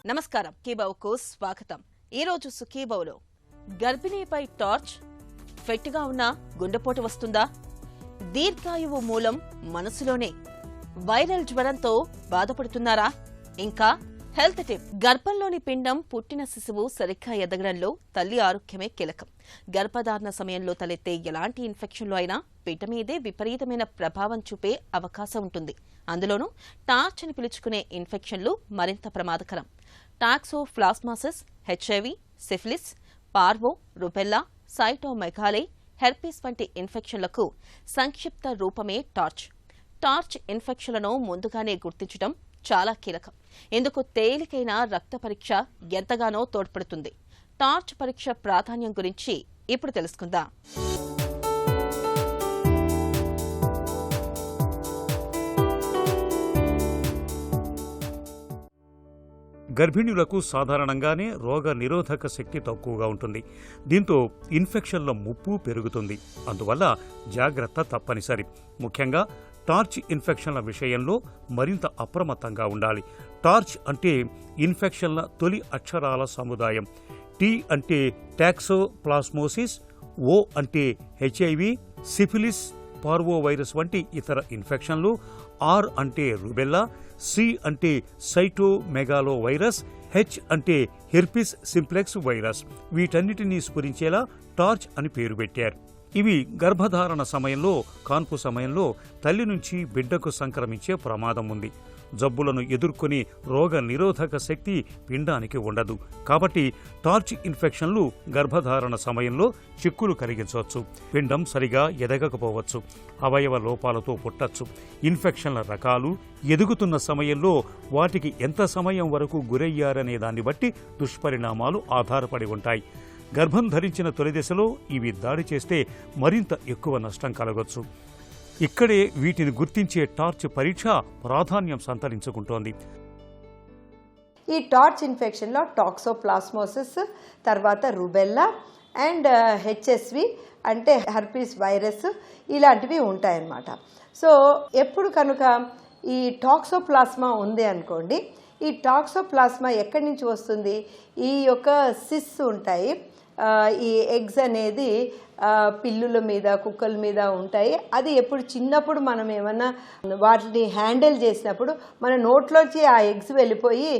నమస్కారం, సుఖీభవకు స్వాగతం. ఈరోజు సుఖీభవలో గర్భిణీపై టార్చ్, ఫెట్గా ఉన్న గుండెపోటు వస్తుందా, దీర్ఘాయువు మూలం మనసులోనే, వైరల్ జ్వరంతో బాధపడుతున్నారా, ఇంకా హెల్త్ టిప్. గర్భంలోని పిండం పుట్టిన శిశువు సరిగ్గా ఎదగడంలో తల్లి ఆరోగ్యమే కీలకం. గర్భధారణ సమయంలో తలెత్తే ఎలాంటి ఇన్ఫెక్షన్లు అయినా బిడ్డ మీదే విపరీతమైన ప్రభావం చూపే అవకాశం ఉంటుంది. అందులోనూ టార్చ్ అని పిలుచుకునే ఇన్ఫెక్షన్లు మరింత ప్రమాదకరం. Toxoplasmosis, HIV, syphilis, parvo, rubella, cytomegalo, herpes వంటి ఇన్ఫెక్షన్లకు సంక్షిప్త రూపమే టార్చ్. టార్చ్ ఇన్ఫెక్షన్లను ముందుగానే గుర్తించడం చాలా కీలకం. ఇందుకు తేలికైన రక్త పరీక్ష ఎంతగానో తోడ్పడుతుంది. టార్చ్ పరీక్ష ప్రాధాన్యం గురించి ఇప్పుడు తెలుసుకుందాం. గర్భిణులకు సాధారణంగానే రోగ నిరోధక శక్తి తక్కువగా ఉంటుంది. దీంతో ఇన్ఫెక్షన్ల ముప్పు పెరుగుతుంది. అందువల్ల జాగ్రత్త తప్పనిసరి. ముఖ్యంగా టార్చ్ ఇన్ఫెక్షన్ల విషయంలో మరింత అప్రమత్తంగా ఉండాలి. టార్చ్ అంటే ఇన్ఫెక్షన్ల తొలి అక్షరాల సముదాయం. టీ అంటే టాక్సోప్లాస్మోసిస్, ఓ అంటే హెచ్ఐవి, సిఫిలిస్, పార్వో వైరస్ వంటి ఇతర ఇన్ఫెక్షన్లు, ఆర్ అంటే రుబెల్లా, సి అంటే సైటోమెగాలో వైరస్, హెచ్ అంటే హెర్పిస్ సింప్లెక్స్ వైరస్. వీటన్నిటినీ స్ఫురించేలా టార్చ్ అని పేరు పెట్టారు. ఇవి గర్భధారణ సమయంలో, కాన్పు సమయంలో తల్లి నుంచి బిడ్డకు సంక్రమించే ప్రమాదం ఉంది. జబ్బులను ఎదుర్కొని రోగ నిరోధక శక్తి పిండానికి ఉండదు. కాబట్టి టార్చ్ ఇన్ఫెక్షన్లు గర్భధారణ సమయంలో చిక్కులు కలిగించవచ్చు. పిండం సరిగా ఎదగకపోవచ్చు. అవయవ లోపాలతో పుట్టచ్చు. ఇన్ఫెక్షన్ల రకాలు, ఎదుగుతున్న సమయంలో వాటికి ఎంత సమయం వరకు గురయ్యారనే దాన్ని బట్టి దుష్పరిణామాలు ఆధారపడి ఉంటాయి. గర్భం ధరించిన తొలి దశలో ఇవి దాడి చేస్తే మరింత ఎక్కువ నష్టం కలగొచ్చు. ఇక్కడే వీటిని గుర్తించే టార్చ్ పరీక్ష ప్రాధాన్యం సంతరించుకుంటోంది. ఈ టార్చ్ ఇన్ఫెక్షన్లో టాక్సోప్లాస్మోసిస్, తర్వాత రుబెల్లా అండ్ హెచ్ఎస్వి అంటే హెర్పీస్ వైరస్ ఇలాంటివి ఉంటాయన్నమాట. సో ఎప్పుడు కనుక ఈ టాక్సోప్లాస్మా ఉంది అనుకోండి, ఈ టాక్సోప్లాస్మా ఎక్కడి నుంచి వస్తుంది? ఈ యొక్క సిస్ ఉంటాయి, ఈ ఎగ్స్ అనేది పిల్లుల మీద, కుక్కల మీద ఉంటాయి. అది ఎప్పుడు చిన్నప్పుడు మనం ఏమన్నా వాటిని హ్యాండిల్ చేసినప్పుడు మన నోట్లోంచి ఆ ఎగ్స్ వెళ్ళిపోయి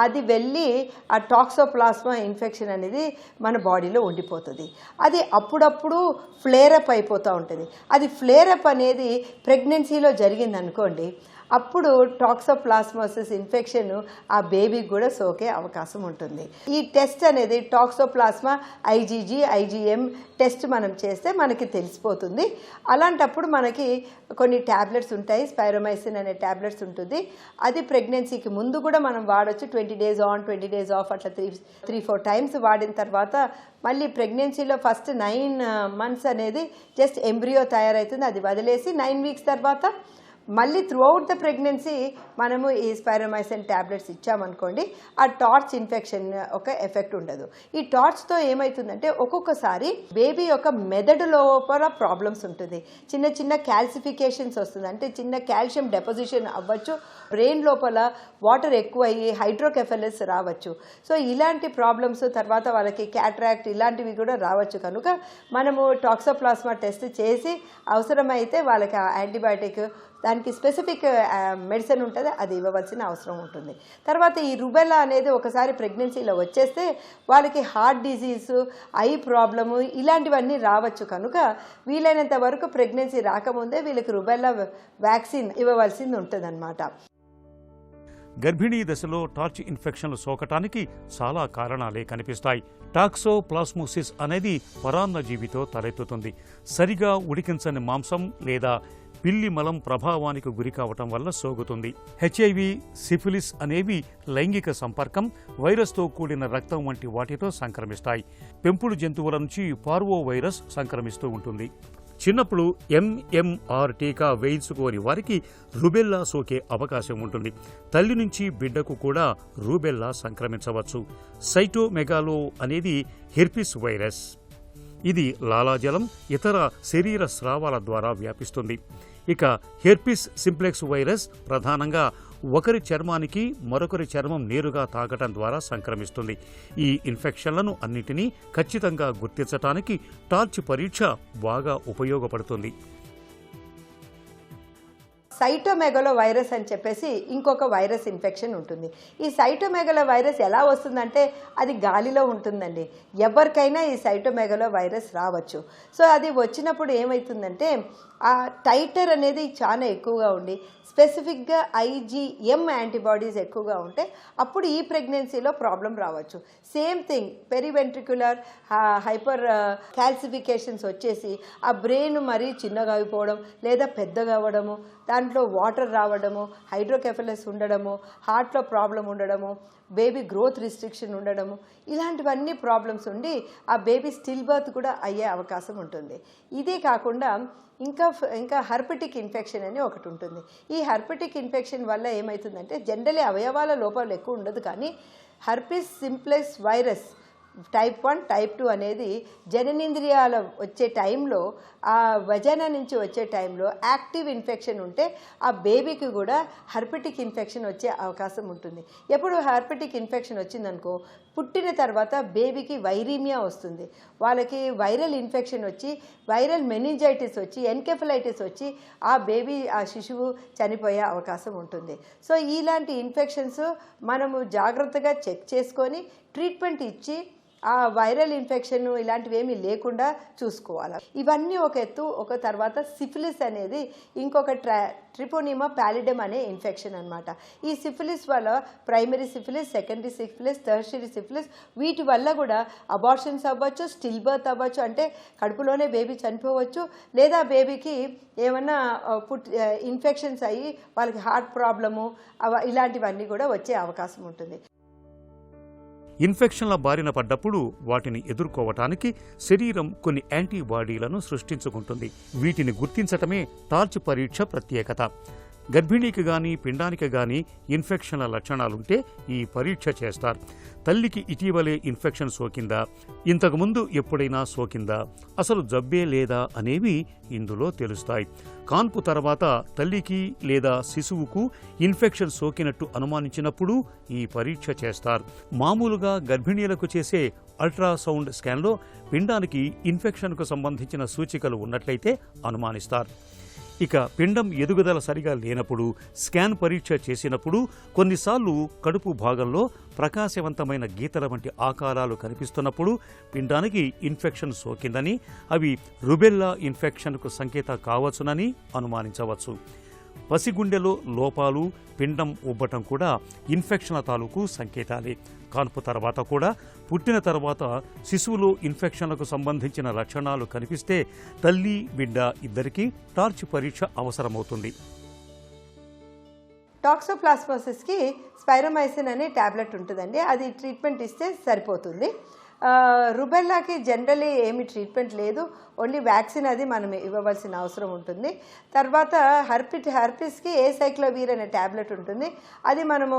అది వెళ్ళి ఆ టాక్సోప్లాస్మా ఇన్ఫెక్షన్ అనేది మన బాడీలో ఉండిపోతుంది. అది అప్పుడప్పుడు ఫ్లేరప్ అయిపోతూ ఉంటుంది. అది ఫ్లేరప్ అనేది ప్రెగ్నెన్సీలో జరిగిందనుకోండి, అప్పుడు టాక్సోప్లాస్మోసిస్ ఇన్ఫెక్షన్ ఆ బేబీకి కూడా సోకే అవకాశం ఉంటుంది. ఈ టెస్ట్ అనేది టాక్సోప్లాస్మా ఐజీఎం టెస్ట్ మనం చేస్తే మనకి తెలిసిపోతుంది. అలాంటప్పుడు మనకి కొన్ని ట్యాబ్లెట్స్ ఉంటాయి, స్పైరోమైసిన్ అనే ట్యాబ్లెట్స్ ఉంటుంది. అది ప్రెగ్నెన్సీకి ముందు కూడా మనం వాడచ్చు. 20 days ఆన్ 20 days ఆఫ్ అట్లా 3-4 times వాడిన తర్వాత మళ్ళీ ప్రెగ్నెన్సీలో ఫస్ట్ 9 months అనేది జస్ట్ ఎంబ్రియో తయారవుతుంది. అది వదిలేసి 9 weeks తర్వాత మళ్ళీ త్రూఅవుట్ ద ప్రెగ్నెన్సీ మనము ఈ స్పైరోమైసిన్ ట్యాబ్లెట్స్ ఇచ్చామనుకోండి, ఆ టార్చ్ ఇన్ఫెక్షన్ ఒక ఎఫెక్ట్ ఉండదు. ఈ టార్చ్తో ఏమవుతుందంటే ఒక్కొక్కసారి బేబీ యొక్క మెదడు లోపల ప్రాబ్లమ్స్ ఉంటుంది. చిన్న చిన్న క్యాల్సిఫికేషన్స్ వస్తుంది, అంటే చిన్న కాల్షియం డెపోజిషన్ అవ్వచ్చు. బ్రెయిన్ లోపల వాటర్ ఎక్కువ అయ్యి హైడ్రోకెఫెలస్ రావచ్చు. సో ఇలాంటి ప్రాబ్లమ్స్, తర్వాత వాళ్ళకి క్యాట్రాక్ట్ ఇలాంటివి కూడా రావచ్చు. కనుక మనము టాక్సోప్లాస్మా టెస్ట్ చేసి అవసరమైతే వాళ్ళకి యాంటీబయాటిక్, దానికి స్పెసిఫిక్ మెడిసిన్ ఉంటుంది, అది ఇవ్వవలసిన అవసరం ఉంటుంది. తర్వాత ఈ రుబెల్లా అనేది ఒకసారి ప్రెగ్నెన్సీలో వచ్చేస్తే వాళ్ళకి హార్ట్ డిజీజ్, ఐ ప్రాబ్లము ఇలాంటివన్నీ రావచ్చు. కనుక వీలైనంత వరకు ప్రెగ్నెన్సీ రాకముందే వీళ్ళకి రుబెల్లా వ్యాక్సిన్ ఇవ్వవలసింది ఉంటుందన్నమాట. గర్భిణీ దశలో టార్చ్ ఇన్ఫెక్షన్లు సోకటానికి చాలా కారణాలే కనిపిస్తాయి. టాక్సోప్లాస్మోసిస్ అనేది పరాన్నజీవితో తలెత్తుతుంది. సరిగా ఉడికించని మాంసం లేదా పిల్లి మలం ప్రభావానికి గురి కావటం వల్ల సోకుతుంది. హెచ్ఐవి, సిఫిలిస్ అనేవి లైంగిక సంపర్కం, వైరస్తో కూడిన రక్తం వంటి వాటితో సంక్రమిస్తాయి. పెంపుడు జంతువుల నుంచి పార్వో వైరస్ సంక్రమిస్తూ ఉంటుంది. చిన్నప్పుడు MMR టీకా వేయించుకోని వారికి రుబెల్లా సోకే అవకాశం ఉంటుంది. తల్లి నుంచి బిడ్డకు కూడా రుబెల్లా సంక్రమించవచ్చు. సైటోమెగాలో అనేది హెర్పిస్ వైరస్. ఇది లాలాజలం, ఇతర శరీర స్రావాల ద్వారా వ్యాపిస్తుంది. ఇక హెర్పిస్ సింప్లెక్స్ వైరస్ ప్రధానంగా ఒకరి చర్మానికి మరొకరి చర్మం నేరుగా తాకటం ద్వారా సంక్రమిస్తుంది. ఈ ఇన్ఫెక్షన్లను అన్నిటినీ ఖచ్చితంగా గుర్తించడానికి టార్చ్ పరీక్ష బాగా ఉపయోగపడుతుంది. సైటోమెగలో వైరస్ అని చెప్పేసి ఇంకొక వైరస్ ఇన్ఫెక్షన్ ఉంటుంది. ఈ సైటోమెగలో వైరస్ ఎలా వస్తుందంటే అది గాలిలో ఉంటుందండి. ఎవరికైనా ఈ సైటోమెగలో వైరస్ రావచ్చు. సో అది వచ్చినప్పుడు ఏమవుతుందంటే ఆ టైటర్ అనేది చాలా ఎక్కువగా ఉండి స్పెసిఫిక్గా IgM యాంటీబాడీస్ ఎక్కువగా ఉంటే అప్పుడు ఈ ప్రెగ్నెన్సీలో ప్రాబ్లం రావచ్చు. సేమ్ థింగ్ పెరివెంట్రిక్యులర్ హైపర్ క్యాల్సిఫికేషన్స్ వచ్చేసి ఆ బ్రెయిన్ మరీ చిన్నగా అయిపోవడం లేదా పెద్దగా అవ్వడము, దాంట్లో వాటర్ రావడము, హైడ్రోకెఫలస్ ఉండడము, హార్ట్లో ప్రాబ్లం ఉండడము, బేబీ గ్రోత్ రిస్ట్రిక్షన్ ఉండడము, ఇలాంటివన్నీ ప్రాబ్లమ్స్ ఉండి ఆ బేబీ స్టిల్ బర్త్ కూడా అయ్యే అవకాశం ఉంటుంది. ఇదే కాకుండా ఇంకా హెర్పెటిక్ ఇన్ఫెక్షన్ అని ఒకటి ఉంటుంది. ఈ హెర్పెటిక్ ఇన్ఫెక్షన్ వల్ల ఏమవుతుందంటే జనరలీ అవయవాల లోపాలు ఎక్కువ ఉండదు, కానీ herpes simplex virus type 1 type 2 అనేది జననేంద్రియాల వచ్చే టైంలో, ఆ వజన నుంచి వచ్చే టైంలో యాక్టివ్ ఇన్ఫెక్షన్ ఉంటే ఆ బేబీకి కూడా హెర్పెటిక్ ఇన్ఫెక్షన్ వచ్చే అవకాశం ఉంటుంది. ఎప్పుడు హెర్పెటిక్ ఇన్ఫెక్షన్ వచ్చిందనుకో పుట్టిన తర్వాత బేబీకి వైరీమియా వస్తుంది. వాళ్ళకి వైరల్ ఇన్ఫెక్షన్ వచ్చి వైరల్ మెనింజైటిస్ వచ్చి ఎన్కెఫలైటిస్ వచ్చి ఆ బేబీ ఆ శిశువు చనిపోయే అవకాశం ఉంటుంది. సో ఇలాంటి ఇన్ఫెక్షన్స్ మనము జాగ్రత్తగా చెక్ చేసుకొని ట్రీట్మెంట్ ఇచ్చి ఆ వైరల్ ఇన్ఫెక్షన్ ఇలాంటివి ఏమీ లేకుండా చూసుకోవాలి. ఇవన్నీ ఒక ఎత్తు. ఒక తర్వాత సిఫిలిస్ అనేది ఇంకొక ట్రిపోనిమా ప్యాలిడమ్ అనే ఇన్ఫెక్షన్ అనమాట. ఈ సిఫిలిస్ వల్ల primary syphilis, secondary syphilis, tertiary syphilis వీటి వల్ల కూడా అబార్షన్స్ అవ్వచ్చు, స్టిల్ బర్త్ అవ్వచ్చు, అంటే కడుపులోనే బేబీ చనిపోవచ్చు, లేదా బేబీకి ఏమన్నా ఇన్ఫెక్షన్స్ అయ్యి వాళ్ళకి హార్ట్ ప్రాబ్లము ఇలాంటివన్నీ కూడా వచ్చే అవకాశం ఉంటుంది. ఇన్ఫెక్షన్ల బారిన పడ్డప్పుడు వాటిని ఎదుర్కోవటానికి శరీరం కొన్ని యాంటీబాడీలను సృష్టించుకుంటుంది. వీటిని గుర్తించటమే టార్చ్ పరీక్ష ప్రత్యేకత. గర్భిణీకి గాని పిండానికి గాని ఇన్ఫెక్షన్ల లక్షణాలుంటే ఈ పరీక్ష చేస్తారు. తల్లికి ఇటీవలే ఇన్ఫెక్షన్ సోకిందా, ఇంతకుముందు ఎప్పుడైనా సోకిందా, అసలు జబ్బే లేదా అనేవి ఇందులో తెలుస్తాయి. కాన్పు తర్వాత తల్లికి లేదా శిశువుకు ఇన్ఫెక్షన్ సోకినట్టు అనుమానించినప్పుడు ఈ పరీక్ష చేస్తారు. మామూలుగా గర్భిణీలకు చేసే అల్ట్రాసౌండ్ స్కాన్లో పిండానికి ఇన్ఫెక్షన్కు సంబంధించిన సూచికలు ఉన్నట్లయితే అనుమానిస్తారు. ఇక పిండం ఎదుగుదల సరిగా లేనప్పుడు స్కాన్ పరీక్ష చేసినప్పుడు కొన్నిసార్లు కడుపు భాగంలో ప్రకాశవంతమైన గీతల వంటి ఆకారాలు కనిపిస్తున్నప్పుడు పిండానికి ఇన్ఫెక్షన్ సోకిందని, అవి రుబెల్లా ఇన్ఫెక్షన్కు సంకేతం కావచ్చునని అనుమానించవచ్చు. పసిగుండెలో లోపాలు, పిండం ఉబ్బటం కూడా ఇన్ఫెక్షన్ల తాలూకు సంకేతాలే. కాన్పు తర్వాత కూడా పుట్టిన తర్వాత శిశువులో ఇన్ఫెక్షన్లకు సంబంధించిన లక్షణాలు కనిపిస్తే తల్లి బిడ్డ ఇద్దరికీ టార్చ్ పరీక్ష అవసరమవుతుంది. టాక్సోప్లాస్మోసిస్కి స్పైరోమైసిన్ అనే ట్యాబ్లెట్ ఉంటుందండి. అది ట్రీట్మెంట్ ఇస్తే సరిపోతుంది. రుబెల్లాకి జనరలీ ఏమి ట్రీట్మెంట్ లేదు, ఓన్లీ వ్యాక్సిన్ అది మనం ఇవ్వవలసిన అవసరం ఉంటుంది. తర్వాత హెర్పిస్కి ఏసైక్లోవీర్ అనే ట్యాబ్లెట్ ఉంటుంది. అది మనము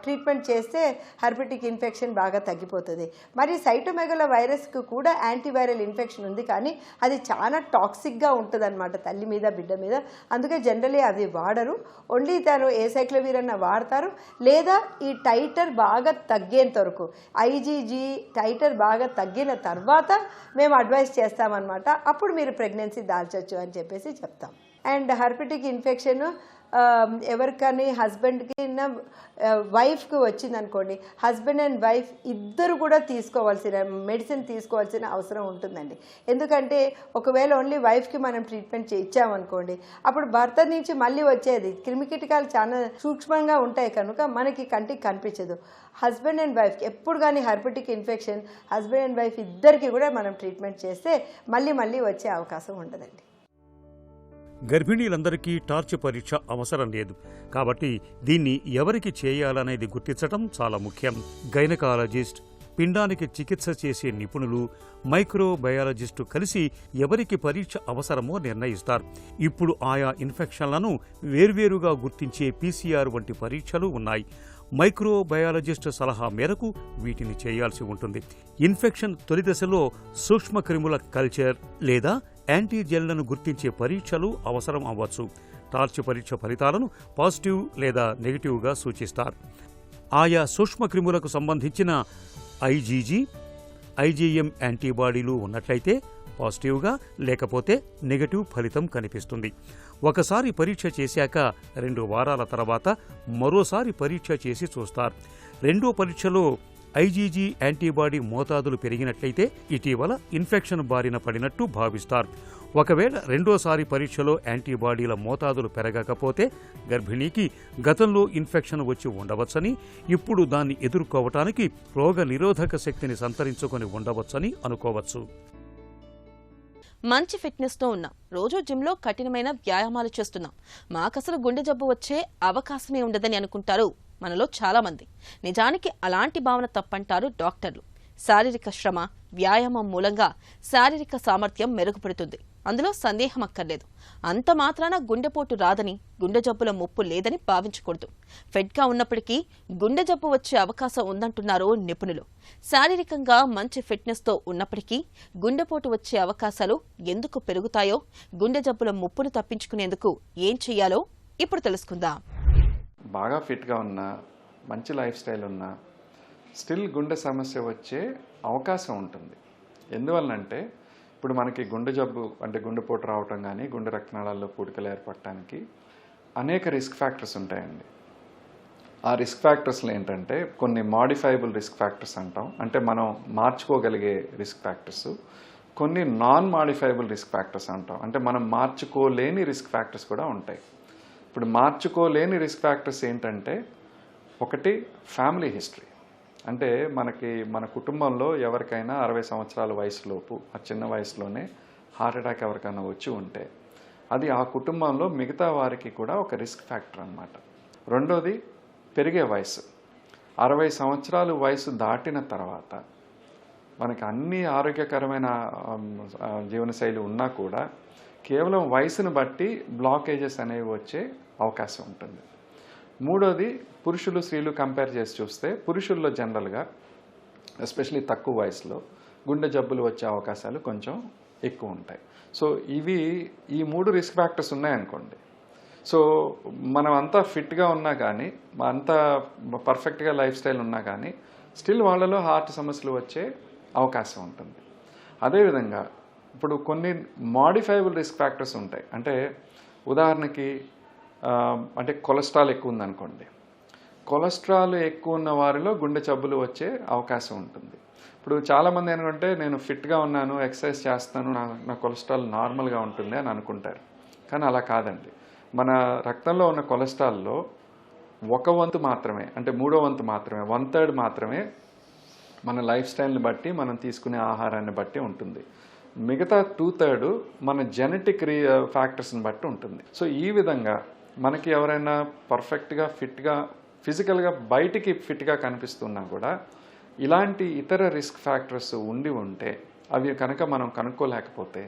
ట్రీట్మెంట్ చేస్తే హెర్పెటిక్ ఇన్ఫెక్షన్ బాగా తగ్గిపోతుంది. మరి సైటోమెగలో వైరస్కి కూడా యాంటీవైరల్ ఇన్ఫెక్షన్ ఉంది, కానీ అది చాలా టాక్సిక్గా ఉంటుంది అనమాట తల్లి మీద బిడ్డ మీద. అందుకే జనరలీ అది వాడరు, ఓన్లీ తను ఏసైక్లోవీర్ అన్న వాడతారు. లేదా ఈ టైటర్ బాగా తగ్గేంత వరకు IgG టైటర్ బాగా తగ్గిన తర్వాత మేము అడ్వైస్ చేస్తామన్నమాట. అప్పుడు మీరు ప్రెగ్నెన్సీ దాల్చొచ్చు అని చెప్పేసి చెప్తాం. అండ్ హెర్పెటిక్ ఇన్ఫెక్షన్ ఎవరికని హస్బెండ్కి వైఫ్కి వచ్చిందనుకోండి, హస్బెండ్ అండ్ వైఫ్ ఇద్దరు కూడా మెడిసిన్ తీసుకోవాల్సిన అవసరం ఉంటుందండి. ఎందుకంటే ఒకవేళ ఓన్లీ వైఫ్కి మనం ట్రీట్మెంట్ ఇచ్చామనుకోండి, అప్పుడు భర్త నుంచి మళ్ళీ వచ్చేది క్రిమికీటకాలు చాలా సూక్ష్మంగా ఉంటాయి కనుక మనకి కంటికి కనిపించదు. హస్బెండ్ అండ్ వైఫ్కి ఎప్పుడు కానీ herpetic infection husband and wife ఇద్దరికి కూడా మనం ట్రీట్మెంట్ చేస్తే మళ్ళీ వచ్చే అవకాశం ఉండదండి. గర్భిణీలందరికీ టార్చ్ పరీక్ష అవసరం లేదు, కాబట్టి దీన్ని ఎవరికి చేయాలనేది గుర్తించటం చాలా ముఖ్యం. గైనకాలజిస్ట్, పిండానికి చికిత్స చేసే నిపుణులు, మైక్రోబయాలజిస్టు కలిసి ఎవరికి పరీక్ష అవసరమో నిర్ణయిస్తారు. ఇప్పుడు ఆయా ఇన్ఫెక్షన్లను వేర్వేరుగా గుర్తించే PCR వంటి పరీక్షలు ఉన్నాయి. మైక్రోబయాలజిస్టు సలహా మేరకు వీటిని చేయాల్సి ఉంటుంది. ఇన్ఫెక్షన్ తొలి దశలో సూక్ష్మక్రిముల కల్చర్ లేదా యాంటీజెన్లను గుర్తించే పరీక్షలు అవసరం అవ్వచ్చు. టార్చ్ పరీక్ష ఫలితాలను పాజిటివ్ లేదా నెగిటివ్గా సూచిస్తారు. ఆయా సూక్ష్మక్రిములకు సంబంధించిన ఐజీజీ, ఐజీఎం యాంటీబాడీలు ఉన్నట్లయితే పాజిటివ్గా, లేకపోతే నెగటివ్ ఫలితం కనిపిస్తుంది. ఒకసారి పరీక్ష చేశాక 2 వారాల తర్వాత మరోసారి పరీక్ష చేసి చూస్తారు. రెండో పరీక్షలో ఐజీజీ యాంటీబాడీ మోతాదులు పెరిగినట్లయితే ఇటీవల ఇన్ఫెక్షన్ బారిన పడినట్టు భావిస్తారు. ఒకవేళ రెండోసారి పరీక్షలో యాంటీబాడీల మోతాదులు పెరగకపోతే గర్భిణీకి గతంలో ఇన్ఫెక్షన్ వచ్చి ఉండవచ్చని, ఇప్పుడు దాన్ని ఎదుర్కోవటానికి రోగ నిరోధక శక్తిని సంతరించుకొని ఉండవచ్చని అనుకోవచ్చు. మంచి ఫిట్నెస్తో ఉన్నాం, రోజూ జిమ్లో కఠినమైన వ్యాయామాలు చేస్తున్నాం, మాకసలు గుండె జబ్బు వచ్చే అవకాశమే ఉండదని అనుకుంటారు మనలో చాలా మంది. నిజానికి అలాంటి భావన తప్పంటారు డాక్టర్లు. శారీరక శ్రమ, వ్యాయామం మూలంగా శారీరక సామర్థ్యం మెరుగుపడుతుంది, అందులో సందేహం అక్కర్లేదు. అంత మాత్రాన గుండెపోటు రాదని, గుండె జబ్బుల ముప్పు లేదని భావించకూడదు. ఫిట్గా ఉన్నప్పటికీ గుండె జబ్బు వచ్చే అవకాశం ఉందంటున్నారు నిపుణులు. శారీరకంగా మంచి ఫిట్నెస్తో ఉన్నప్పటికీ గుండెపోటు వచ్చే అవకాశాలు ఎందుకు పెరుగుతాయో, గుండె జబ్బుల ముప్పును తప్పించుకునేందుకు ఏం చెయ్యాలో ఇప్పుడు తెలుసుకుందాం. బాగా ఫిట్గా ఉన్నా, మంచి లైఫ్ స్టైల్ ఉన్నా స్టిల్ గుండె సమస్య వచ్చే అవకాశం ఉంటుంది. ఎందువల్లంటే ఇప్పుడు మనకి గుండె జబ్బు అంటే గుండెపోటు రావటం కానీ, గుండె రక్తనాళాల్లో పూడికలు ఏర్పడటానికి అనేక రిస్క్ ఫ్యాక్టర్స్ ఉంటాయండి. ఆ రిస్క్ ఫ్యాక్టర్స్లో ఏంటంటే కొన్ని మాడిఫైబుల్ రిస్క్ ఫ్యాక్టర్స్ అంటాం, అంటే మనం మార్చుకోగలిగే రిస్క్ ఫ్యాక్టర్స్. కొన్ని నాన్ మాడిఫైబుల్ రిస్క్ ఫ్యాక్టర్స్ అంటాం, అంటే మనం మార్చుకోలేని రిస్క్ ఫ్యాక్టర్స్ కూడా ఉంటాయి. ఇప్పుడు మార్చుకోలేని రిస్క్ ఫ్యాక్టర్స్ ఏంటంటే, ఒకటి ఫ్యామిలీ హిస్టరీ. అంటే మన కుటుంబంలో ఎవరికైనా 60 సంవత్సరాల వయసులోపు, ఆ చిన్న వయసులోనే హార్ట్ అటాక్ ఎవరికైనా వచ్చి ఉంటే అది ఆ కుటుంబంలో మిగతా వారికి కూడా ఒక రిస్క్ ఫ్యాక్టర్ అన్నమాట. రెండోది పెరిగే వయసు. 60 సంవత్సరాలు వయసు దాటిన తర్వాత మనకి అన్ని ఆరోగ్యకరమైన జీవనశైలి ఉన్నా కూడా కేవలం వయసును బట్టి బ్లాకేజెస్ అనేవి వచ్చే అవకాశం ఉంటుంది. మూడోది పురుషులు స్త్రీలు కంపేర్ చేసి చూస్తే పురుషుల్లో జనరల్గా ఎస్పెషలీ తక్కువ వయసులో గుండె జబ్బులు వచ్చే అవకాశాలు కొంచెం ఎక్కువ ఉంటాయి. సో ఈ 3 రిస్క్ ఫ్యాక్టర్స్ ఉన్నాయనుకోండి, సో మనం అంతా ఫిట్గా ఉన్నా కానీ, అంతా పర్ఫెక్ట్గా లైఫ్ స్టైల్ ఉన్నా కానీ స్టిల్ వాళ్ళలో హార్ట్ సమస్యలు వచ్చే అవకాశం ఉంటుంది. అదేవిధంగా ఇప్పుడు కొన్ని మాడిఫైబుల్ రిస్క్ ఫ్యాక్టర్స్ ఉంటాయి. అంటే ఉదాహరణకి అంటే కొలెస్ట్రాల్ ఎక్కువ ఉందనుకోండి, కొలెస్ట్రాల్ ఎక్కువ ఉన్న వారిలో గుండె జబ్బులు వచ్చే అవకాశం ఉంటుంది. ఇప్పుడు చాలామంది ఏంటంటే నేను ఫిట్గా ఉన్నాను, ఎక్సర్సైజ్ చేస్తాను, నా కొలెస్ట్రాల్ నార్మల్గా ఉంటుంది అని అనుకుంటారు. కానీ అలా కాదండి. మన రక్తంలో ఉన్న కొలెస్ట్రాల్లో 1/4 మాత్రమే, అంటే 3వ వంతు మాత్రమే, 1/3 మాత్రమే మన లైఫ్ స్టైల్ని బట్టి, మనం తీసుకునే ఆహారాన్ని బట్టి ఉంటుంది. మిగతా 2/3 మన జెనెటిక్ ఫ్యాక్టర్స్ని బట్టి ఉంటుంది. సో ఈ విధంగా మనకి ఎవరైనా పర్ఫెక్ట్గా ఫిట్గా ఫిజికల్గా బయటికి ఫిట్గా కనిపిస్తున్నా కూడా ఇలాంటి ఇతర రిస్క్ ఫ్యాక్టర్స్ ఉంటే అవి కనుక మనం కనుక్కోలేకపోతే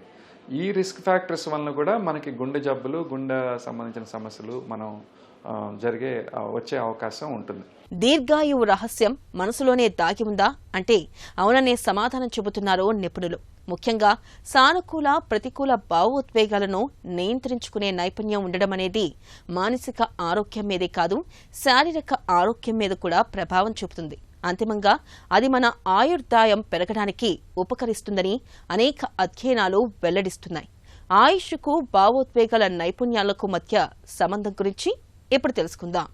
ఈ రిస్క్ ఫ్యాక్టర్స్ వలన కూడా మనకి గుండె జబ్బులు, గుండె సంబంధించిన సమస్యలు వచ్చే అవకాశం ఉంటుంది. దీర్ఘాయువు రహస్యం మనసులోనే దాగి ఉందా అంటే అవుననే సమాధానం చెబుతున్నారు నిపుణులు. ముఖ్యంగా సానుకూల, ప్రతికూల భావోద్వేగాలను నియంత్రించుకునే నైపుణ్యం ఉండడం అనేది మానసిక ఆరోగ్యం మీదే కాదు, శారీరక ఆరోగ్యం మీద కూడా ప్రభావం చూపుతుంది. అంతిమంగా అది మన ఆయుర్దాయం పెరగడానికి ఉపకరిస్తుందని అనేక అధ్యయనాలు వెల్లడిస్తున్నాయి. ఆయుష్కు భావోద్వేగాల నైపుణ్యాలకు మధ్య సంబంధం గురించి ఇప్పుడు తెలుసుకుందాం.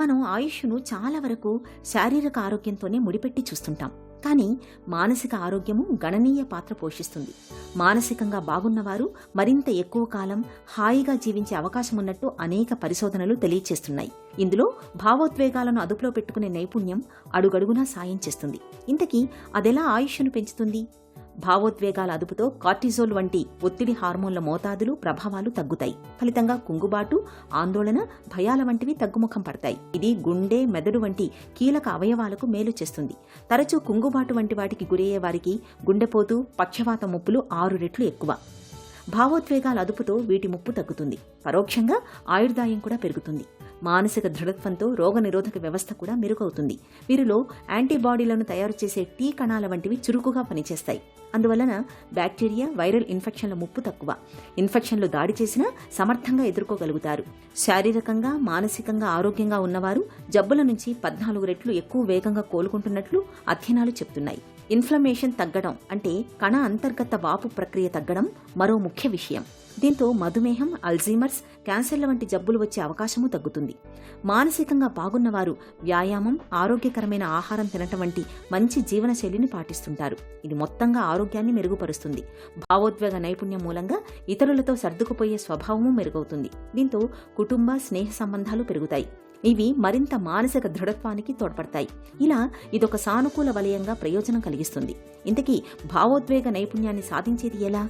మనం ఆయుష్ను చాలా వరకు శారీరక ఆరోగ్యంతోనే ముడిపెట్టి చూస్తుంటాం. కానీ మానసిక ఆరోగ్యము గణనీయ పాత్ర పోషిస్తుంది. మానసికంగా బాగున్నవారు మరింత ఎక్కువ కాలం హాయిగా జీవించే అవకాశం ఉన్నట్టు అనేక పరిశోధనలు తెలియచేస్తున్నాయి. ఇందులో భావోద్వేగాలను అదుపులో పెట్టుకునే నైపుణ్యం అడుగడుగునా సాయం చేస్తుంది. ఇంతకీ అదెలా ఆయుష్ను పెంచుతుంది? భావోద్వేగాల అదుపుతో కార్టిజోల్ వంటి ఒత్తిడి హార్మోన్ల మోతాదులు, ప్రభావాలు తగ్గుతాయి. ఫలితంగా కుంగుబాటు, ఆందోళన, భయాల వంటివి తగ్గుముఖం పడతాయి. ఇది గుండె, మెదడు వంటి కీలక అవయవాలకు మేలు చేస్తుంది. తరచూ కుంగుబాటు వంటి వాటికి గురయ్యే వారికి గుండెపోటు, పక్షవాత ముప్పులు 6 రెట్లు ఎక్కువ. భావోద్వేగాల అదుపుతో వీటి ముప్పు తగ్గుతుంది. పరోక్షంగా ఆయుర్దాయం కూడా పెరుగుతుంది. మానసిక దృఢత్వంతో రోగనిరోధక వ్యవస్థ కూడా మెరుగవుతుంది. వీరిలో యాంటీబాడీలను తయారు చేసే టీ కణాల వంటివి చురుకుగా పనిచేస్తాయి. అందువలన బ్యాక్టీరియా, వైరల్ ఇన్ఫెక్షన్ల ముప్పు తక్కువ. ఇన్ఫెక్షన్లు దాడి చేసినా సమర్థంగా ఎదుర్కోగలుగుతారు. శారీరకంగా, మానసికంగా ఆరోగ్యంగా ఉన్నవారు జబ్బుల నుంచి 14 రెట్లు ఎక్కువ వేగంగా కోలుకుంటున్నట్లు అధ్యయనాలు చెబుతున్నాయి. ఇన్ఫ్లమేషన్ తగ్గడం అంటే కణ అంతర్గత వాపు ప్రక్రియ తగ్గడం మరో ముఖ్య విషయం. దీంతో మధుమేహం, అల్జీమర్స్, క్యాన్సర్ల వంటి జబ్బులు వచ్చే అవకాశమూ తగ్గుతుంది. మానసికంగా బాగున్నవారు వ్యాయామం, ఆరోగ్యకరమైన ఆహారం తినటం వంటి మంచి జీవనశైలిని పాటిస్తుంటారు. ఇది మొత్తంగా ఆరోగ్యాన్ని మెరుగుపరుస్తుంది. భావోద్వేగ నైపుణ్యం మూలంగా ఇతరులతో సర్దుకుపోయే స్వభావము మెరుగవుతుంది. దీంతో కుటుంబ, స్నేహ సంబంధాలు పెరుగుతాయి. ఇవి మరింత మానసిక దృఢత్వానికి తోడ్పడతాయి. ఇలా ఇదొక సానుకూల వలయంగా ప్రయోజనం కలిగిస్తుంది. ఇంతకీ భావోద్వేగ నైపుణ్యాన్ని సాధించేది ఎలా?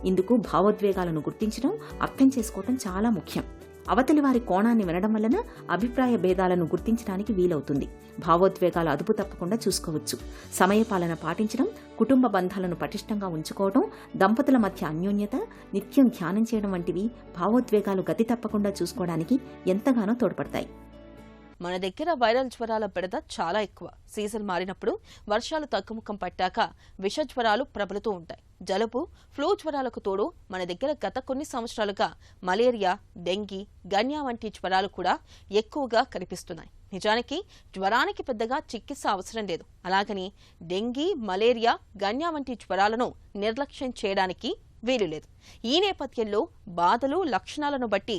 ఇందుకు భావోద్వేగాలను గుర్తించడం, అర్థం చేసుకోవటం చాలా ముఖ్యం. అవతలి వారి కోణాన్ని వినడం వలన అభిప్రాయ భేదాలను గుర్తించడానికి వీలవుతుంది. భావోద్వేగాలు అదుపు తప్పకుండా చూసుకోవచ్చు. సమయపాలన పాటించడం, కుటుంబ బంధాలను పటిష్టంగా ఉంచుకోవడం, దంపతుల మధ్య అన్యోన్యత, నిత్యం ధ్యానం చేయడం వంటివి భావోద్వేగాలు గతి తప్పకుండా చూసుకోవడానికి ఎంతగానో తోడ్పడతాయి. మన దగ్గర వైరల్ జ్వరాల బెడద చాలా ఎక్కువ. సీజన్ మారినప్పుడు వర్షాలు తగ్గుముఖం పట్టాక విష జ్వరాలు ప్రబలుతూ ఉంటాయి. జలుబు, ఫ్లూ జ్వరాలకు తోడు మన దగ్గర గత కొన్ని సంవత్సరాలుగా మలేరియా, డెంగీ, గన్యా వంటి జ్వరాలు కూడా ఎక్కువగా కనిపిస్తున్నాయి. నిజానికి జ్వరానికి పెద్దగా చికిత్స అవసరం లేదు. అలాగని డెంగీ, మలేరియా, గన్యా వంటి జ్వరాలను నిర్లక్ష్యం చేయడానికి వీలు లేదు. ఈ నేపథ్యంలో బాధలు, లక్షణాలను బట్టి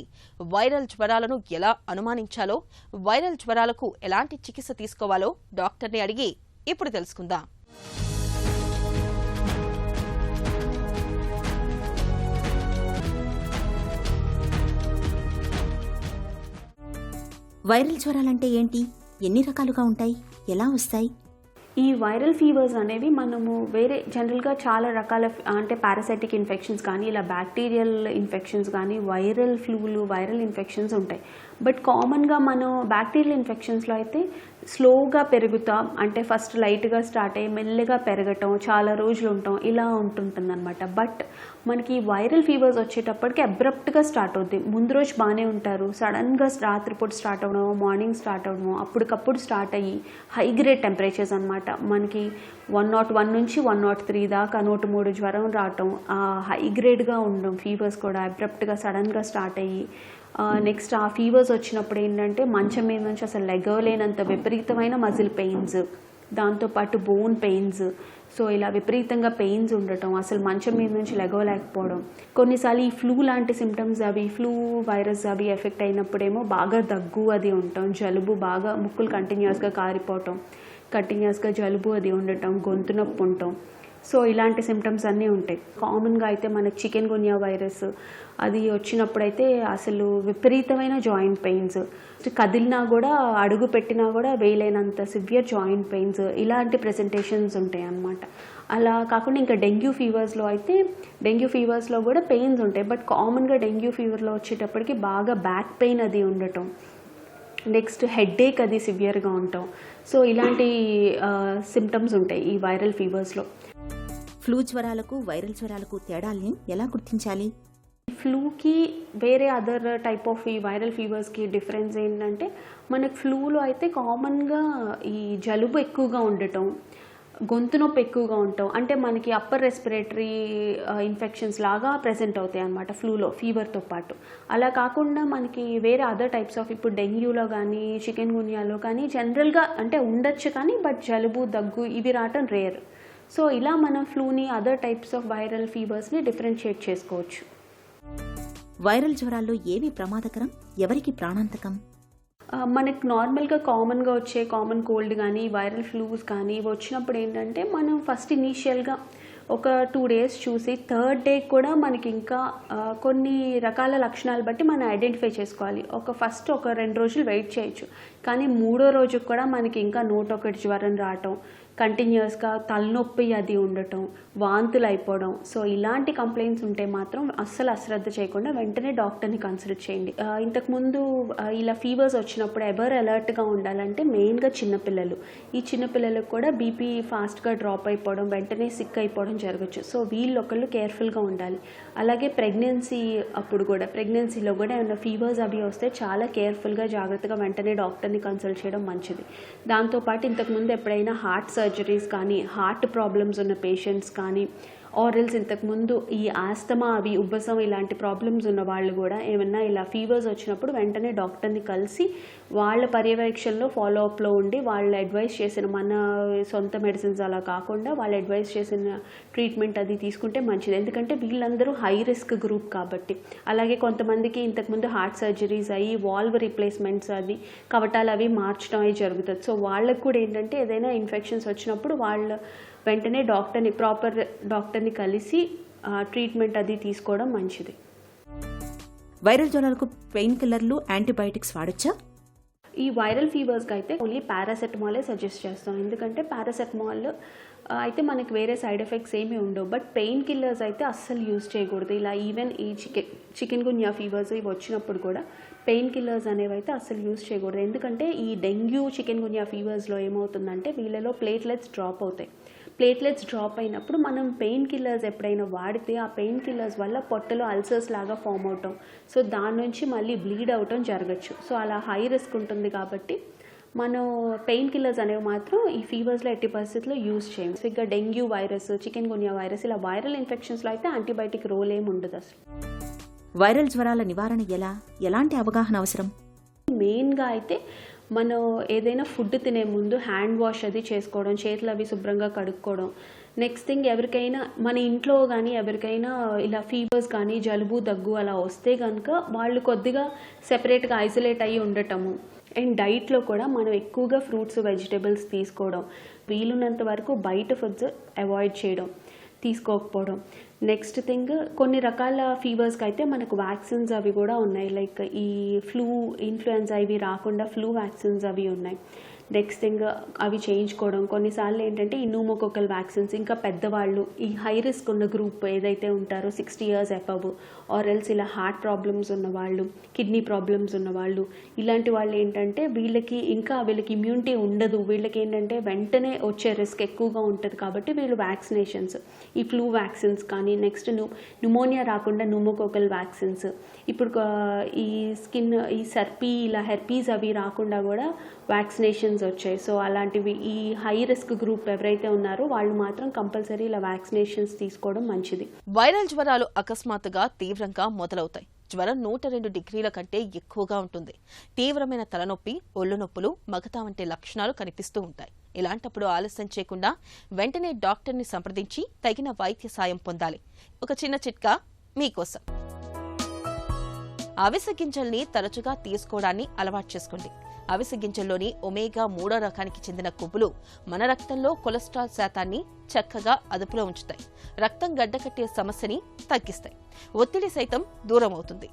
వైరల్ జ్వరాలను ఎలా అనుమానించాలో, వైరల్ జ్వరాలకు ఎలాంటి చికిత్స తీసుకోవాలో డాక్టర్ని అడిగి ఇప్పుడు తెలుసుకుందాం. వైరల్ జ్వరాలంటే ఏంటి? ఎన్ని రకాలుగా ఉంటాయి? ఎలా వస్తాయి? ఈ వైరల్ ఫీవర్స్ అనేవి మనము వేరే జనరల్గా చాలా రకాల అంటే పారాసైటిక్ ఇన్ఫెక్షన్స్ కానీ, ఇలా బ్యాక్టీరియల్ ఇన్ఫెక్షన్స్ కానీ, వైరల్ ఫ్లూలు, వైరల్ ఇన్ఫెక్షన్స్ ఉంటాయి. బట్ కామన్గా మనం బ్యాక్టీరియల్ ఇన్ఫెక్షన్స్లో అయితే స్లోగా పెరుగుతాం, అంటే ఫస్ట్ లైట్గా స్టార్ట్ అయ్యి మెల్లగా పెరగటం, చాలా రోజులు ఉంటాం, ఇలా ఉంటుంటుంది అనమాట. బట్ మనకి వైరల్ ఫీవర్స్ వచ్చేటప్పటికి అబ్రప్ట్గా స్టార్ట్ అవుద్ది. ముందు రోజు బాగానే ఉంటారు, సడన్గా రాత్రిపూట స్టార్ట్ అవ్వడము, మార్నింగ్ స్టార్ట్ అవ్వడము, అప్పటికప్పుడు స్టార్ట్ అయ్యి హై గ్రేడ్ టెంపరేచర్స్ అనమాట. మనకి 101 నుంచి 103 దాకా 103 జ్వరం రావటం, హై గ్రేడ్గా ఉండడం, ఫీవర్స్ కూడా అబ్రప్ట్గా సడన్గా స్టార్ట్ అయ్యి నెక్స్ట్ ఆ ఫీవర్స్ వచ్చినప్పుడు ఏంటంటే మంచం మీద నుంచి అసలు లెగవలేనంత విపరీతమైన మజిల్ పెయిన్స్, దాంతోపాటు బోన్ పెయిన్స్, సో ఇలా విపరీతంగా పెయిన్స్ ఉండటం, అసలు మంచం మీద నుంచి లెగవలేకపోవడం. కొన్నిసార్లు ఈ ఫ్లూ లాంటి సిమ్టమ్స్ అవి ఫ్లూ వైరస్ అవి ఎఫెక్ట్ అయినప్పుడేమో బాగా దగ్గు అది ఉండటం, జలుబు బాగా ముక్కులు కంటిన్యూస్గా కారిపోవటం, కంటిన్యూస్గా జలుబు అది ఉండటం, గొంతు నొప్పి ఉండటం. సో ఇలాంటి సిమ్టమ్స్ అన్నీ ఉంటాయి. కామన్గా అయితే మనకి చికెన్ గున్యా వైరస్ అది వచ్చినప్పుడైతే అసలు విపరీతమైన జాయింట్ పెయిన్స్, కదిలినా కూడా అడుగు పెట్టినా కూడా వేయలేనంత సివియర్ జాయింట్ పెయిన్స్, ఇలాంటి ప్రెజెంటేషన్స్ ఉంటాయి అన్నమాట. అలా కాకుండా ఇంకా డెంగ్యూ ఫీవర్స్లో అయితే డెంగ్యూ ఫీవర్స్లో కూడా పెయిన్స్ ఉంటాయి. బట్ కామన్గా డెంగ్యూ ఫీవర్లో వచ్చేటప్పటికి బాగా బ్యాక్ పెయిన్ అది ఉండటం, నెక్స్ట్ హెడ్ఏక్ అది సివియర్గా ఉండటం. సో ఇలాంటి సిమ్టమ్స్ ఉంటాయి ఈ వైరల్ ఫీవర్స్లో. ఫ్లూ జ్వరాలకు, వైరల్ జ్వరాలకు తేడాల్ని ఎలా గుర్తించాలి? ఫ్లూకి వేరే అదర్ టైప్ ఆఫ్ ఈ వైరల్ ఫీవర్స్కి డిఫరెన్స్ ఏంటంటే, మనకు ఫ్లూలో అయితే కామన్గా ఈ జలుబు ఎక్కువగా ఉండటం, గొంతు నొప్పి ఎక్కువగా ఉండటం, అంటే మనకి అప్పర్ రెస్పిరేటరీ ఇన్ఫెక్షన్స్ లాగా ప్రెజెంట్ అవుతాయి అన్నమాట ఫ్లూలో, ఫీవర్తో పాటు. అలా కాకుండా మనకి వేరే అదర్ టైప్స్ ఆఫ్ ఇప్పుడు డెంగ్యూలో కానీ, చికెన్ గున్యాలో కానీ జనరల్గా అంటే ఉండొచ్చు కానీ, బట్ జలుబు, దగ్గు ఇవి రావటం రేర్. సో ఇలా మనం ఫ్లూని, అదర్ టైప్స్ ఆఫ్ వైరల్ ఫీవర్స్ని డిఫరెన్షియేట్ చేసుకోవచ్చు. వైరల్ జ్వరాల్లో ఏవి ప్రమాదకరం, ఎవరికి ప్రాణాంతకం? మనకు నార్మల్గా కామన్గా వచ్చే కామన్ కోల్డ్ కానీ, వైరల్ ఫ్లూస్ కానీ ఇవి వచ్చినప్పుడు ఏంటంటే మనం ఫస్ట్ ఇనీషియల్గా ఒక 2 days చూసి, థర్డ్ డే కూడా మనకి ఇంకా కొన్ని రకాల లక్షణాలు బట్టి మనం ఐడెంటిఫై చేసుకోవాలి. ఫస్ట్ ఒక 2 రోజులు వెయిట్ చేయొచ్చు, కానీ 3వ రోజుకు కూడా మనకి ఇంకా 101 జ్వరం రావటం, కంటిన్యూస్గా తలనొప్పి అది ఉండటం, వాంతులు అయిపోవడం. సో ఇలాంటి కంప్లైంట్స్ ఉంటే మాత్రం అస్సలు అశ్రద్ధ చేయకుండా వెంటనే డాక్టర్ని కన్సల్ట్ చేయండి. ఇంతకుముందు ఇలా ఫీవర్స్ వచ్చినప్పుడు ఎవరు అలర్ట్గా ఉండాలంటే మెయిన్గా చిన్నపిల్లలు. ఈ చిన్నపిల్లలకు కూడా బీపీ ఫాస్ట్గా డ్రాప్ అయిపోవడం, వెంటనే సిక్ అయిపోవడం జరగచ్చు. సో వీళ్ళు ఒకళ్ళు కేర్ఫుల్గా ఉండాలి. అలాగే ప్రెగ్నెన్సీలో కూడా ఏమైనా ఫీవర్స్ అవి వస్తే చాలా కేర్ఫుల్గా జాగ్రత్తగా వెంటనే డాక్టర్ని కన్సల్ట్ చేయడం మంచిది. దాంతోపాటు ఇంతకుముందు ఎప్పుడైనా హార్ట్ సర్జరీస్ కానీ, హార్ట్ ప్రాబ్లమ్స్ ఉన్న పేషెంట్స్ కానీ, ఆరెల్స్ ఇంతకుముందు ఈ ఆస్తమా అవి ఉబ్బసం ఇలాంటి ప్రాబ్లమ్స్ ఉన్న వాళ్ళు కూడా ఏమన్నా ఇలా ఫీవర్స్ వచ్చినప్పుడు వెంటనే డాక్టర్ని కలిసి వాళ్ళ పర్యవేక్షణలో ఫాలోఅప్లో ఉండి వాళ్ళు అడ్వైస్ చేసిన, మన సొంత మెడిసిన్స్ అలా కాకుండా వాళ్ళు అడ్వైస్ చేసిన ట్రీట్మెంట్ అది తీసుకుంటే మంచిది. ఎందుకంటే వీళ్ళందరూ హై రిస్క్ గ్రూప్ కాబట్టి. అలాగే కొంతమందికి ఇంతకుముందు హార్ట్ సర్జరీస్ అయ్యి వాల్వ్ రీప్లేస్మెంట్స్ అది కవటాలు అవి మార్చడం అవి జరుగుతుంది. సో వాళ్ళకు కూడా ఏంటంటే ఏదైనా ఇన్ఫెక్షన్స్ వచ్చినప్పుడు వాళ్ళు వెంటనే ప్రాపర్ డాక్టర్ని కలిసి ట్రీట్మెంట్ అది తీసుకోవడం మంచిది. వైరల్ జ్వరాలకు పెయిన్ కిల్లర్లు, యాంటీబయాటిక్స్ వాడచ్చా? ఈ వైరల్ ఫీవర్స్కి అయితే ఓన్లీ పారాసెటమాలే సజెస్ట్ చేస్తాం. ఎందుకంటే పారాసెటమాల్ అయితే మనకి వేరే సైడ్ ఎఫెక్ట్స్ ఏమీ ఉండవు. బట్ పెయిన్ కిల్లర్స్ అయితే అస్సలు యూజ్ చేయకూడదు. ఇలా ఈవెన్ ఈ చికెన్ గున్యా ఫీవర్స్ ఇవి వచ్చినప్పుడు కూడా పెయిన్ కిల్లర్స్ అనేవి అయితే అస్సలు యూజ్ చేయకూడదు. ఎందుకంటే ఈ డెంగ్యూ, చికెన్ గున్యా ఫీవర్స్లో ఏమవుతుందంటే వీళ్ళలో ప్లేట్లెట్స్ డ్రాప్ అవుతాయి. ప్లేట్లెట్స్ డ్రాప్ అయినప్పుడు మనం పెయిన్ కిల్లర్స్ ఎప్పుడైనా వాడితే ఆ పెయిన్ కిల్లర్స్ వల్ల పొట్టలో అల్సర్స్ లాగా ఫామ్ అవటం, సో దాని నుంచి మళ్ళీ బ్లీడ్ అవటం జరగచ్చు. సో అలా హై రిస్క్ ఉంటుంది కాబట్టి మనం పెయిన్ కిల్లర్స్ అనేవి మాత్రం ఈ ఫీవర్స్లో ఎట్టి పరిస్థితుల్లో యూజ్ చేయం. స్పెసిఫిక్గా డెంగ్యూ వైరస్, చికెన్ గున్యా వైరస్ ఇలా వైరల్ ఇన్ఫెక్షన్స్లో అయితే యాంటీబయాటిక్ రోల్ ఏమి ఉండదు అసలు. వైరల్ జ్వరాల నివారణ ఎలాంటి అవగాహన అవసరం? మెయిన్గా అయితే మనం ఏదైనా ఫుడ్ తినే ముందు హ్యాండ్ వాష్ అది చేసుకోవడం, చేతులు అవి శుభ్రంగా కడుక్కోవడం. నెక్స్ట్ థింగ్, ఎవరికైనా మన ఇంట్లో కానీ ఎవరికైనా ఇలా ఫీవర్స్ కానీ జలుబు దగ్గు అలా వస్తే కనుక వాళ్ళు కొద్దిగా సెపరేట్గా ఐసోలేట్ అయ్యి ఉండటము. అండ్ డైట్లో కూడా మనం ఎక్కువగా ఫ్రూట్స్, వెజిటేబుల్స్ తీసుకోవడం, వీలున్నంత వరకు బయట ఫుడ్స్ అవాయిడ్ చేయడం, తీసుకోకపోవడం. నెక్స్ట్ థింగ్, కొన్ని రకాల ఫీవర్స్కి అయితే మనకు వ్యాక్సిన్స్ అవి కూడా ఉన్నాయి. లైక్ ఈ ఇన్ఫ్లుయెన్జా ఇవి రాకుండా ఫ్లూ వ్యాక్సిన్స్ అవి ఉన్నాయి. నెక్స్ట్ థింగ్, అవి చేయించుకోవడం. కొన్నిసార్లు ఏంటంటే ఈ న్యూమోకోకల్ వ్యాక్సిన్స్, ఇంకా పెద్దవాళ్ళు ఈ హై రిస్క్ ఉన్న గ్రూప్ ఏదైతే ఉంటారో 60 years అబవ్, ఆర్ ఎల్స్ ఇలా హార్ట్ ప్రాబ్లమ్స్ ఉన్నవాళ్ళు, కిడ్నీ ప్రాబ్లమ్స్ ఉన్నవాళ్ళు, ఇలాంటి వాళ్ళు ఏంటంటే వీళ్ళకి ఇమ్యూనిటీ ఉండదు. వీళ్ళకి ఏంటంటే వెంటనే వచ్చే రిస్క్ ఎక్కువగా ఉంటుంది కాబట్టి వీళ్ళు వ్యాక్సినేషన్స్, ఈ ఫ్లూ వ్యాక్సిన్స్ కానీ, నెక్స్ట్ న్యూమోనియా రాకుండా న్యూమోకోకల్ వ్యాక్సిన్స్, ఇప్పుడు ఈ సర్పీ ఇలా హెర్పీస్ అవి రాకుండా కూడా వ్యాక్సినేషన్స్ వచ్చాయి. సో అలాంటివి ఈ హై రిస్క్ గ్రూప్ ఎవరైతే ఉన్నారో వాళ్ళు మాత్రం కంపల్సరీ ఇలా వ్యాక్సినేషన్స్ తీసుకోవడం మంచిది. వైరల్ జ్వరాలు అకస్మాత్తుగా తీవ్రంగా మొదలవుతాయి. జ్వరం 102 degrees కంటే ఎక్కువగా ఉంటుంది. తీవ్రమైన తలనొప్పి, ఒళ్ళు నొప్పులు, మగతా వంటి లక్షణాలు కనిపిస్తూ ఉంటాయి. ఇలాంటప్పుడు ఆలస్యం చేయకుండా వెంటనే డాక్టర్ని సంప్రదించి తగిన వైద్య సాయం పొందాలి. ఒక చిన్న చిట్కా మీకోసం. అవిసె గింజల్ని తరచుగా తీసుకోవడాన్ని అలవాటు చేసుకోండి. అవిసె గింజల్లోని ఒమేగా 3 రకానికి చెందిన కొవ్వులు మన రక్తంలో కొలెస్ట్రాల్ శాతాన్ని చక్కగా అదుపులో ఉంచుతాయి. రక్తం గడ్డకట్టే సమస్యని తగ్గిస్తాయి. ఒత్తిడి సైతం దూరం అవుతుంది.